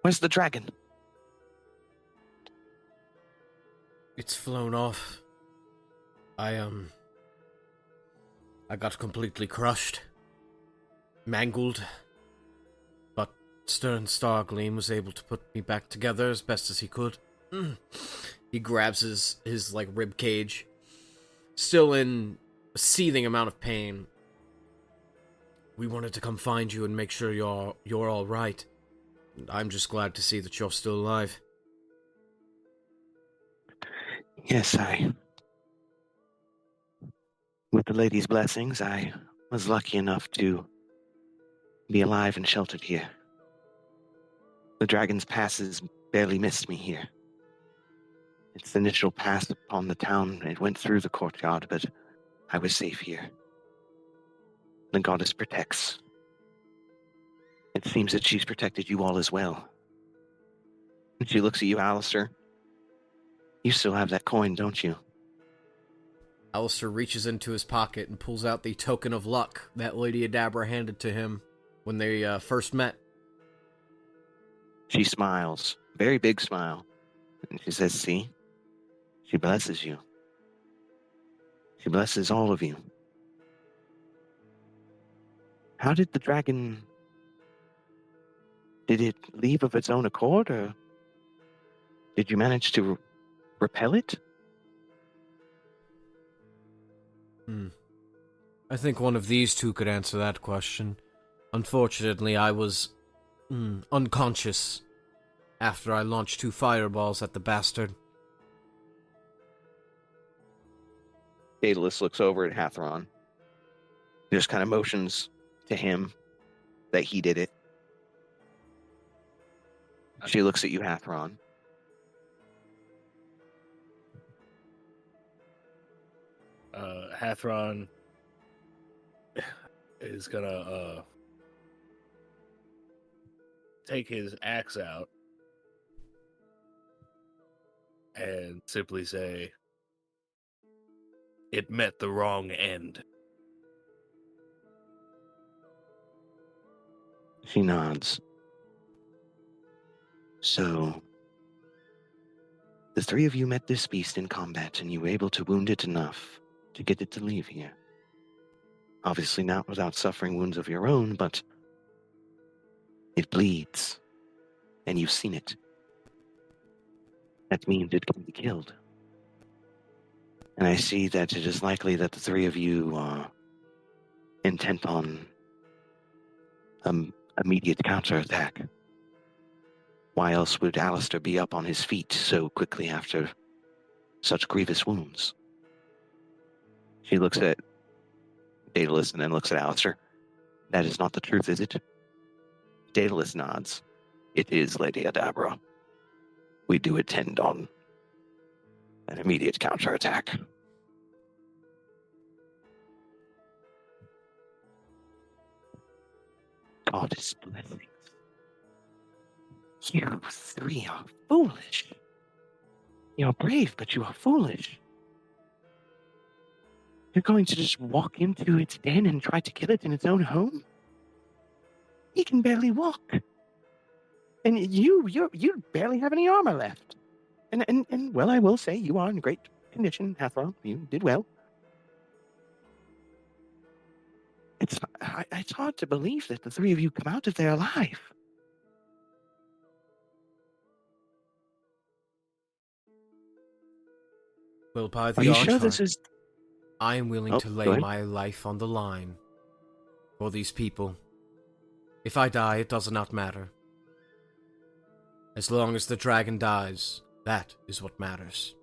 Where's the dragon? It's flown off. I got completely crushed. Mangled. But Stern Stargleam was able to put me back together as best as he could. He grabs his like rib cage. Still in a seething amount of pain. We wanted to come find you and make sure you're all right. I'm just glad to see that you're still alive. Yes, with the lady's blessings, I was lucky enough to be alive and sheltered here. The dragon's passes barely missed me here. Its initial pass upon the town, it went through the courtyard, but I was safe here. The goddess protects. It seems that she's protected you all as well. And she looks at you, Alistair. You still have that coin, don't you? Alistair reaches into his pocket and pulls out the token of luck that Lady Adabra handed to him when they first met. She smiles, very big smile, and she says, see? She blesses you. She blesses all of you. How did the dragon... Did it leave of its own accord, or did you manage to repel it? I think one of these two could answer that question. Unfortunately, I was unconscious after I launched 2 fireballs at the bastard. Daedalus looks over at Hathron. Just kind of motions to him that he did it. She looks at you, Hathron. Hathron is gonna take his axe out and simply say, "It met the wrong end." She nods. So, the 3 of you met this beast in combat, and you were able to wound it enough to get it to leave here. Obviously not without suffering wounds of your own, but it bleeds, and you've seen it. That means it can be killed. And I see that it is likely that the 3 of you are intent on immediate counterattack. Why else would Alistair be up on his feet so quickly after such grievous wounds? She looks at Daedalus and then looks at Alistair. That is not the truth, is it? Daedalus nods. It is, Lady Adabra. We do intend on an immediate counterattack. Goddess blessings. You 3 are foolish. You're brave, but you are foolish. You're going to just walk into its den and try to kill it in its own home? He can barely walk. And you barely have any armor left. And well, I will say you are in great condition, Hathron. You did well. It's hard to believe that the 3 of you come out of there alive. Well, by the Are you Archon, sure this is... I am willing to go lay ahead. my life on the line for these people. If I die, it does not matter. As long as the dragon dies, that is what matters.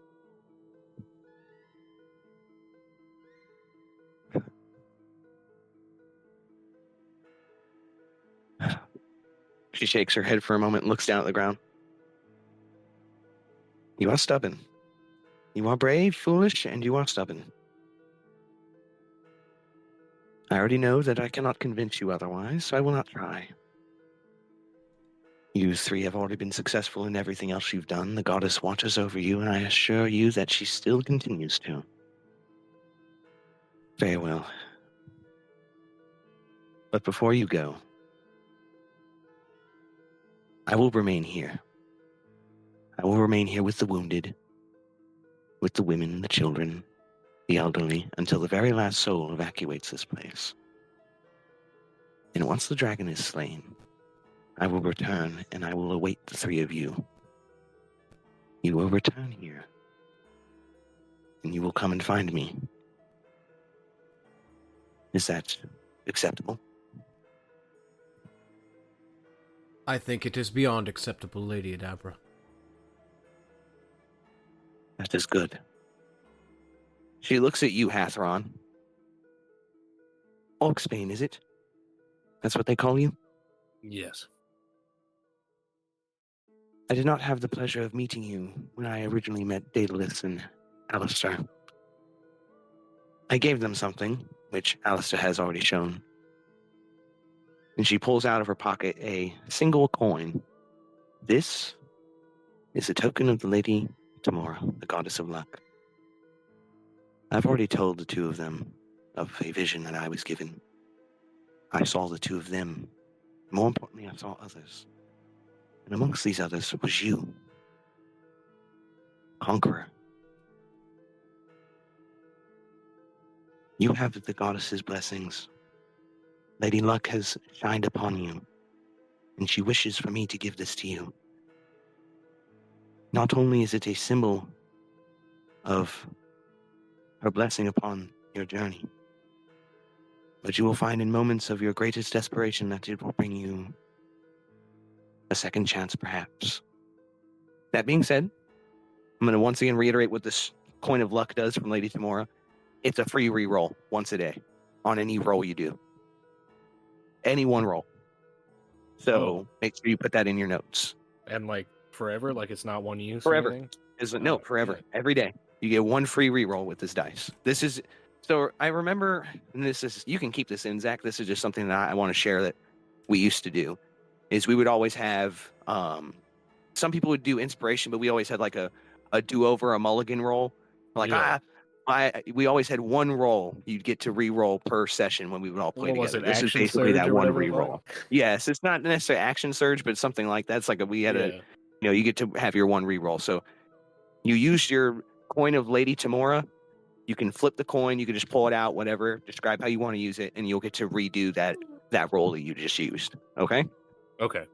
She shakes her head for a moment and looks down at the ground. You are stubborn. You are brave, foolish, and you are stubborn. I already know that I cannot convince you otherwise, so I will not try. You three have already been successful in everything else you've done. The goddess watches over you, and I assure you that she still continues to. Very well. But before you go, I will remain here. I will remain here with the wounded, with the women, the children, the elderly, until the very last soul evacuates this place. And once the dragon is slain, I will return and I will await the three of you. You will return here, and you will come and find me. Is that acceptable? I think it is beyond acceptable, Lady Adabra. That is good. She looks at you, Hathron. Orcsbane, is it? That's what they call you? Yes. I did not have the pleasure of meeting you when I originally met Daedalus and Alistair. I gave them something, which Alistair has already shown. And she pulls out of her pocket a single coin. This is a token of the Lady Tamora, the goddess of luck. I've already told the two of them of a vision that I was given. I saw the two of them. More importantly, I saw others. And amongst these others was you, Conqueror. You have the goddess's blessings. Lady Luck has shined upon you, and she wishes for me to give this to you. Not only is it a symbol of her blessing upon your journey, but you will find in moments of your greatest desperation that it will bring you a second chance, perhaps. That being said, I'm going to once again reiterate what this coin of luck does from Lady Tamora. It's a free re-roll once a day on any roll you do. Any one roll. So make sure you put that in your notes. And like forever? Like it's not one use? Forever. No, forever. Yeah. Every day. You get one free re-roll with this dice. This is, so I remember, and this is, you can keep this in, Zach. This is just something that I want to share that we used to do, is we would always have, some people would do inspiration, but we always had like a do-over, a mulligan roll. Like, Yeah. we always had one roll you'd get to re-roll per session when we would all play What was together. it, This is Action basically Surge that or one whatever it was? re-roll. Yes, it's not necessarily action surge, but something like that. It's like we had Yeah. you get to have your one re-roll. So you use your coin of Lady Tamora. You can flip the coin. You can just pull it out, whatever. Describe how you want to use it, and you'll get to redo that roll that you just used. Okay? Okay.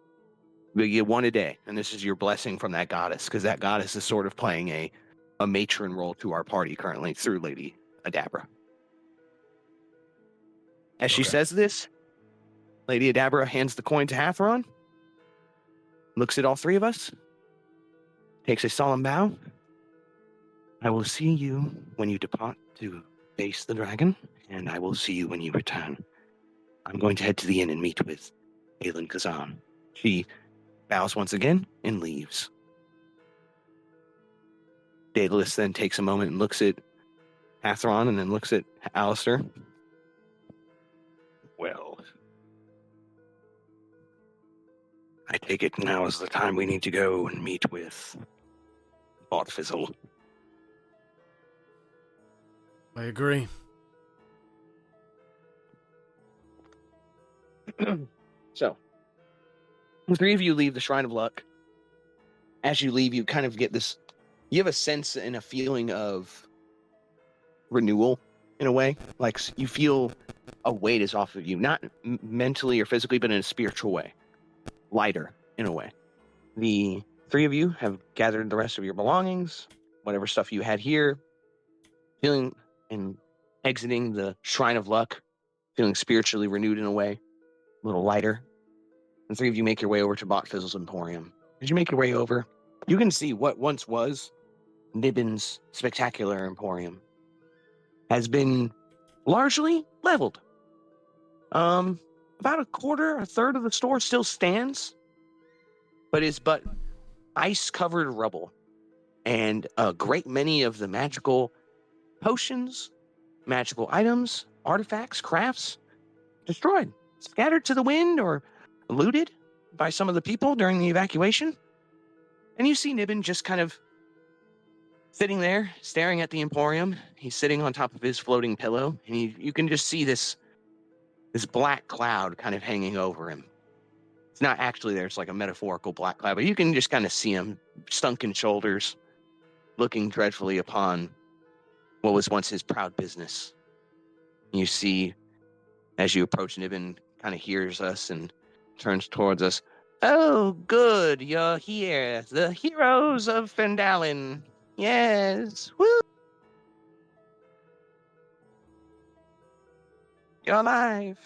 You get one a day, and this is your blessing from that goddess, because that goddess is sort of playing a matron role to our party currently through Lady Adabra. As she Okay. says this, Lady Adabra hands the coin to Hathron, looks at all three of us, takes a solemn bow. I will see you when you depart to face the dragon, and I will see you when you return. I'm going to head to the inn and meet with Aelin Kazan. She bows once again and leaves. Daedalus then takes a moment and looks at Hathron and then looks at Alistair. Well, I take it now is the time we need to go and meet with Botfizzle. I agree. So, the three of you leave the Shrine of Luck. As you leave, you kind of get this, you have a sense and a feeling of renewal in a way. Like you feel a weight is off of you, not mentally or physically, but in a spiritual way. Lighter in a way. The three of you have gathered the rest of your belongings, whatever stuff you had here, feeling and exiting the Shrine of Luck, feeling spiritually renewed in a way, a little lighter. And three of you make your way over to Botfizzle's Emporium. As you make your way over, you can see what once was Nibbin's spectacular emporium has been largely leveled. About a third of the store still stands, but is but ice-covered rubble. And a great many of the magical potions, magical items, artifacts, crafts, destroyed, scattered to the wind, or looted by some of the people during the evacuation. And you see Nibbin just kind of sitting there, staring at the Emporium. He's sitting on top of his floating pillow, and you can just see this black cloud kind of hanging over him. It's not actually there, it's like a metaphorical black cloud, but you can just kind of see him, sunken shoulders, looking dreadfully upon what was once his proud business. You see, as you approach, Nibbin kind of hears us and turns towards us. Oh, good, you're here. The heroes of Phandelin. Yes, woo! You're alive.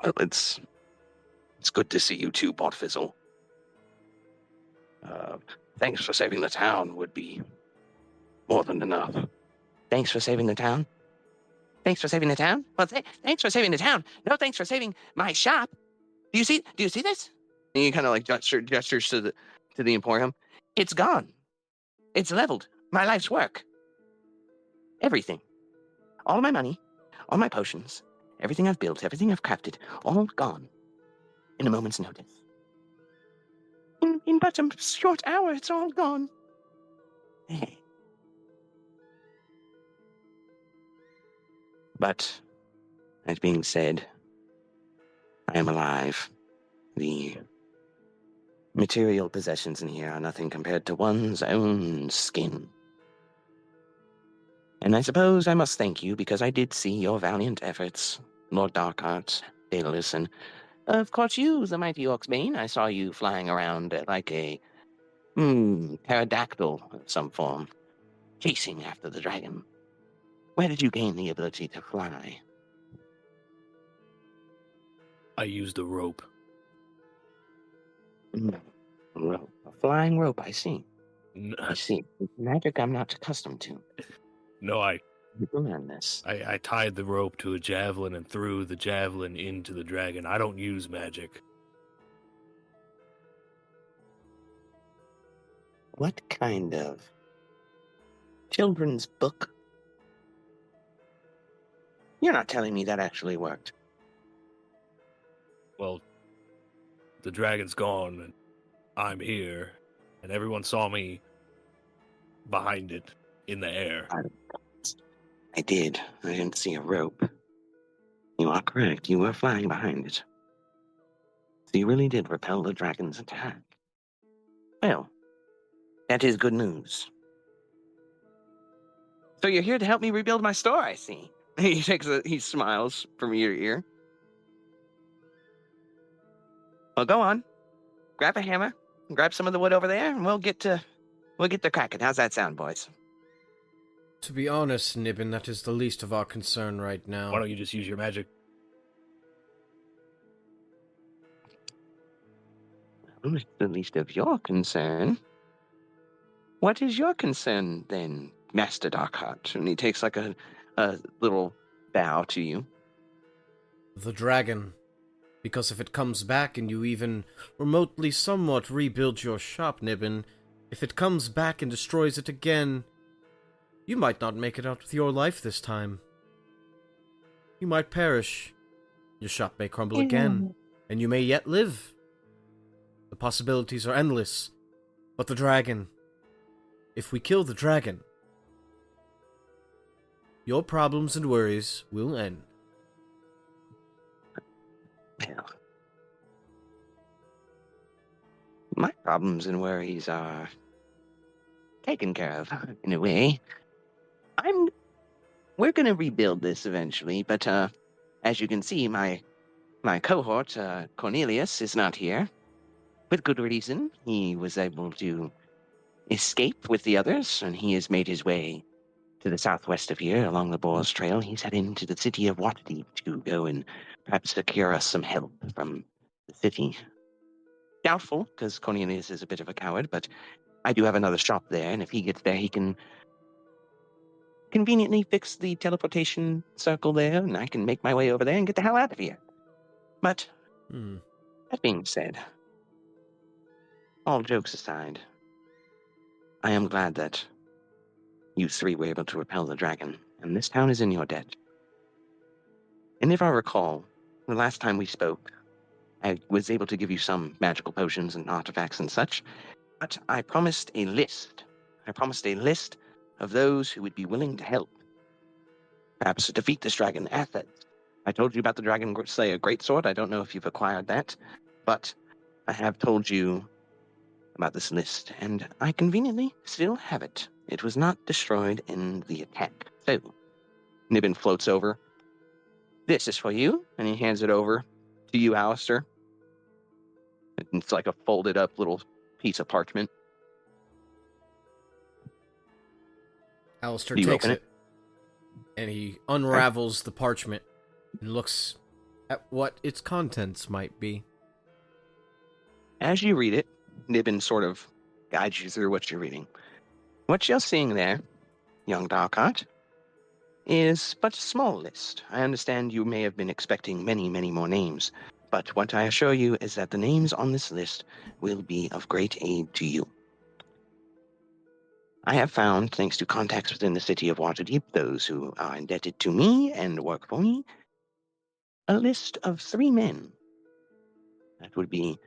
Well, it's good to see you too, Botfizzle. Thanks for saving the town would be more than enough. Thanks for saving the town? Thanks for saving the town? Well, thanks for saving the town. No, thanks for saving my shop. Do you see this? And he kind of like gestures to the Emporium. It's gone. It's leveled. My life's work. Everything. All my money, all my potions, everything I've built, everything I've crafted, all gone. In a moment's notice. In but a short hour, it's all gone. But, that being said, I am alive. The material possessions in here are nothing compared to one's own skin. And I suppose I must thank you because I did see your valiant efforts, Lord Darkheart, Daedalus, and of course you, the mighty Orcsbane. I saw you flying around like a pterodactyl of some form, chasing after the dragon. Where did you gain the ability to fly? I used a rope. Rope. A flying rope, I see. I I see. Magic I'm not accustomed to. No, I You can learn this. I tied the rope to a javelin and threw the javelin into the dragon. I don't use magic. What kind of children's book? You're not telling me that actually worked. Well, the dragon's gone, and I'm here, and everyone saw me behind it in the air. I did. I didn't see a rope. You are correct. You were flying behind it. So you really did repel the dragon's attack. Well, that is good news. So you're here to help me rebuild my store, I see. He smiles from ear to ear. Well, go on. Grab a hammer, grab some of the wood over there, and we'll get to cracking. How's that sound, boys? To be honest, Nibbin, that is the least of our concern right now. Why don't you just use your magic? Well, it's the least of your concern. What is your concern, then, Master Darkheart? And he takes like a little bow to you. The dragon. Because if it comes back and you even remotely somewhat rebuild your shop, Nibbin, if it comes back and destroys it again, you might not make it out with your life this time. You might perish. Your shop may crumble again, and you may yet live. The possibilities are endless. But the dragon... If we kill the dragon, your problems and worries will end. Well, my problems and worries are taken care of, in a way. We're gonna rebuild this eventually, but as you can see, my cohort, Cornelius, is not here. With good reason. He was able to escape with the others, and he has made his way to the southwest of here along the Boar's Trail. He's heading to the city of Waterdeep to go and perhaps secure us some help from the city. Doubtful, because Cornelius is a bit of a coward, but I do have another shop there, and if he gets there, he can conveniently fix the teleportation circle there, and I can make my way over there and get the hell out of here. But Hmm. that being said, all jokes aside, I am glad that you three were able to repel the dragon, and this town is in your debt. And if I recall, the last time we spoke, I was able to give you some magical potions and artifacts and such, but I promised a list. I promised a list of those who would be willing to help. Perhaps to defeat this dragon. Assets. I told you about the Dragon Slayer Greatsword. I don't know if you've acquired that, but I have told you about this list, and I conveniently still have it. It was not destroyed in the attack. So, Nibbin floats over. This is for you, and he hands it over to you, Alistair. It's like a folded up little piece of parchment. Alistair Do you takes open it, and he unravels the parchment and looks at what its contents might be. As you read it, Nibbin sort of guides you through what you're reading. What you're seeing there, young Darkheart, is but a small list. I understand you may have been expecting many, many more names, but what I assure you is that the names on this list will be of great aid to you. I have found, thanks to contacts within the city of Waterdeep, those who are indebted to me and work for me, a list of 3 men that would be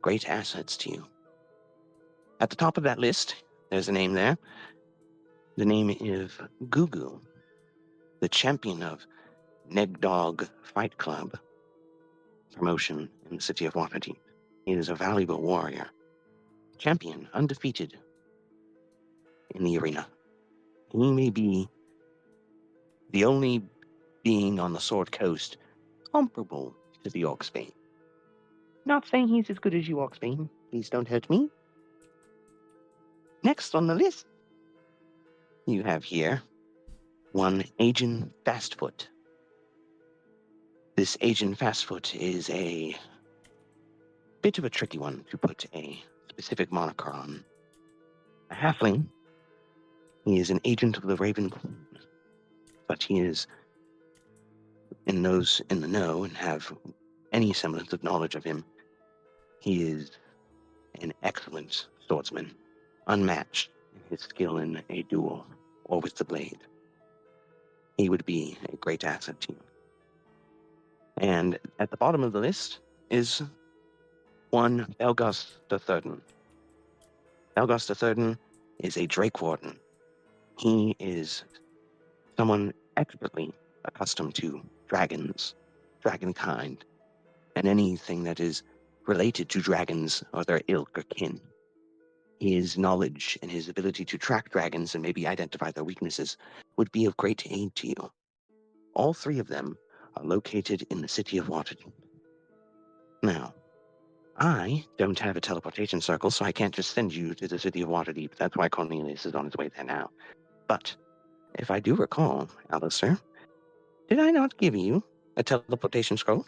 great assets to you. At the top of that list, there's a name there. The name is Gugu, the champion of Negdog Fight Club promotion in the city of Waterdeep. He is a valuable warrior, champion, undefeated in the arena. He may be the only being on the Sword Coast comparable to the Orcsbane. Not saying he's as good as you, Orcsbane. Please don't hurt me. Next on the list, you have here one Agent Fastfoot. This Agent Fastfoot is a bit of a tricky one to put a specific moniker on. A halfling. He is an agent of the Raven Queen, but he is, in those in the know and have any semblance of knowledge of him, he is an excellent swordsman, unmatched in his skill in a duel or with the blade. He would be a great asset to you. And at the bottom of the list is one Belgos III. Belgos III is a Drake Warden. He is someone expertly accustomed to dragons, dragonkind, and anything that is related to dragons or their ilk or kin. His knowledge and his ability to track dragons and maybe identify their weaknesses would be of great aid to you. All 3 of them are located in the city of Waterdeep. Now, I don't have a teleportation circle, so I can't just send you to the city of Waterdeep. That's why Cornelius is on his way there now. But if I do recall, Alistair, did I not give you a teleportation scroll?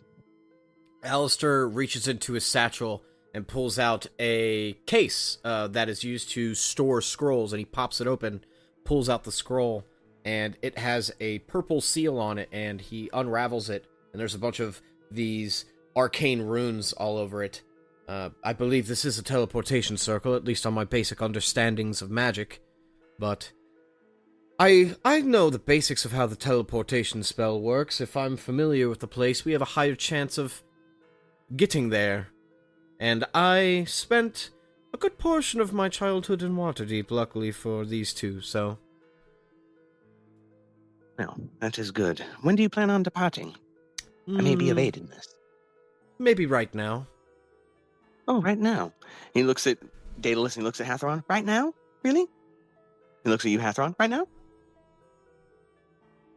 Alistair reaches into his satchel and pulls out a case that is used to store scrolls, and he pops it open, pulls out the scroll, and it has a purple seal on it, and he unravels it, and there's a bunch of these arcane runes all over it. I believe this is a teleportation circle, at least on my basic understandings of magic, but I know the basics of how the teleportation spell works. If I'm familiar with the place, we have a higher chance of getting there. And I spent a good portion of my childhood in Waterdeep, luckily for these 2, so... Well, that is good. When do you plan on departing? I may be of aid in this. Maybe right now. Oh, right now. He looks at Daedalus and he looks at Hathron. Right now? Really? He looks at you, Hathron. Right now?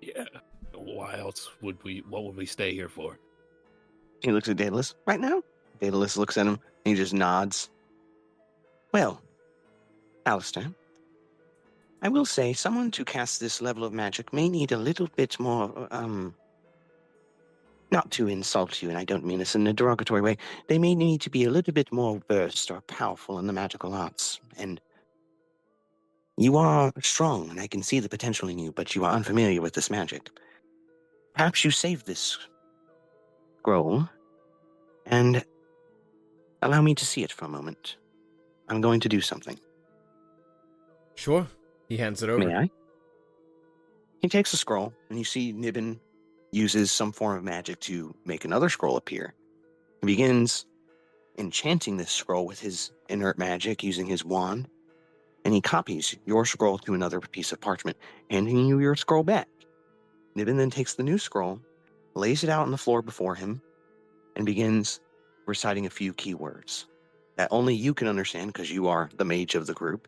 Yeah. Why else would what would we stay here for? He looks at Daedalus. Right now? Daedalus looks at him and he just nods. Well, Alistair, I will say someone to cast this level of magic may need a little bit more, not to insult you, and I don't mean this in a derogatory way, they may need to be a little bit more versed or powerful in the magical arts, and you are strong, and I can see the potential in you, but you are unfamiliar with this magic. Perhaps you save this scroll And allow me to see it for a moment. I'm going to do something. Sure. He hands it over. May I? He takes the scroll, and you see Nibbin uses some form of magic to make another scroll appear. He begins enchanting this scroll with his inert magic using his wand, and he copies your scroll to another piece of parchment, handing you your scroll back. Nibbin then takes the new scroll, lays it out on the floor before him, and begins reciting a few keywords that only you can understand because you are the mage of the group,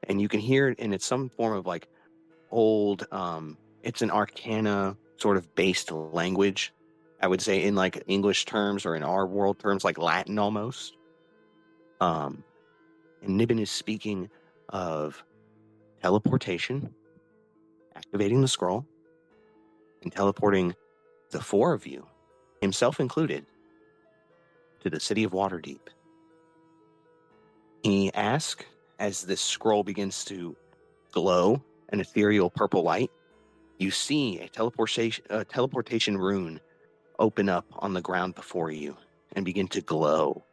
and you can hear it, and it's some form of like old, it's an arcana sort of based language, I would say, in like English terms or in our world terms, like Latin almost. And Nibbin is speaking of teleportation, activating the scroll, and teleporting the four of you, himself included, to the city of Waterdeep. He asks, as this scroll begins to glow an ethereal purple light, you see a teleportation rune open up on the ground before you and begin to glow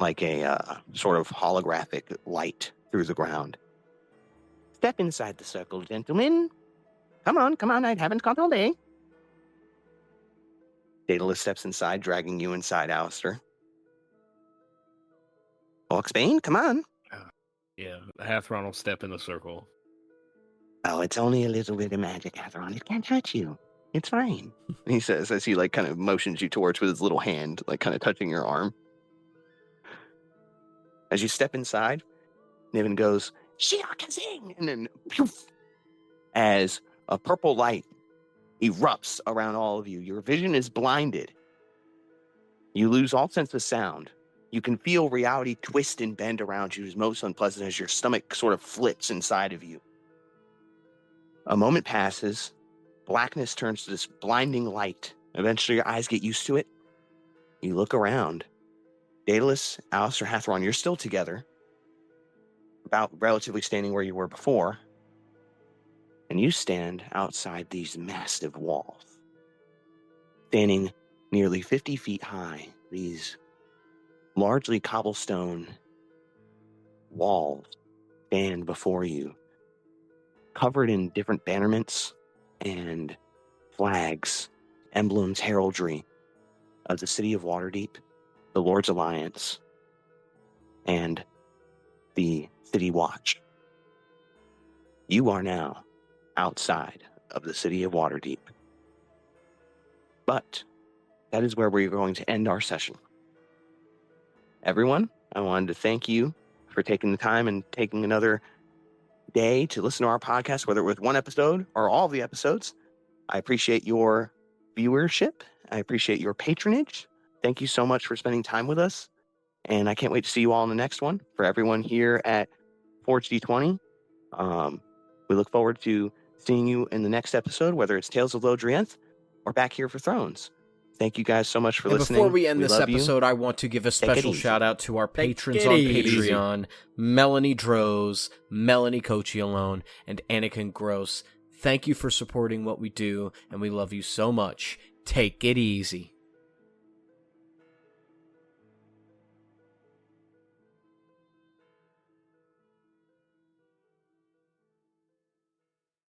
like a sort of holographic light through the ground. Step inside the circle, gentlemen. Come on, I haven't got all day. Daedalus steps inside, dragging you inside, Alistair. Volksbane, come on. Yeah, Hathron will step in the circle. Oh, it's only a little bit of magic, Hathron. It can't hurt you. It's fine. He says as he like kind of motions you towards with his little hand, like kind of touching your arm. As you step inside, Niven goes, Shiakazing! And then, poof, as a purple light erupts around all of you. Your vision is blinded. You lose all sense of sound. You can feel reality twist and bend around you. It's most unpleasant as your stomach sort of flips inside of you. A moment passes. Blackness turns to this blinding light. Eventually, your eyes get used to it. You look around. Daedalus, Alistair, Hathron, you're still together. About relatively standing where you were before. And you stand outside these massive walls. Standing nearly 50 feet high, these largely cobblestone walls stand before you, covered in different bannerments and flags, emblems, heraldry of the city of Waterdeep, the Lord's Alliance, and the City Watch. You are now outside of the city of Waterdeep. But that is where we're going to end our session. Everyone, I wanted to thank you for taking the time and taking another day to listen to our podcast, whether it was one episode or all of the episodes. I appreciate your viewership. I appreciate your patronage. Thank you so much for spending time with us. And I can't wait to see you all in the next one. For everyone here at Forge D20, we look forward to seeing you in the next episode, whether it's Tales of Lodrianth or back here for Thrones. Thank you guys so much for listening. Before we end this episode, I want to give a special shout out to our patrons on Patreon, Melanie Droz, Melanie Cocciolone, and Anakin Groce. Thank you for supporting what we do, and we love you so much. Take it easy.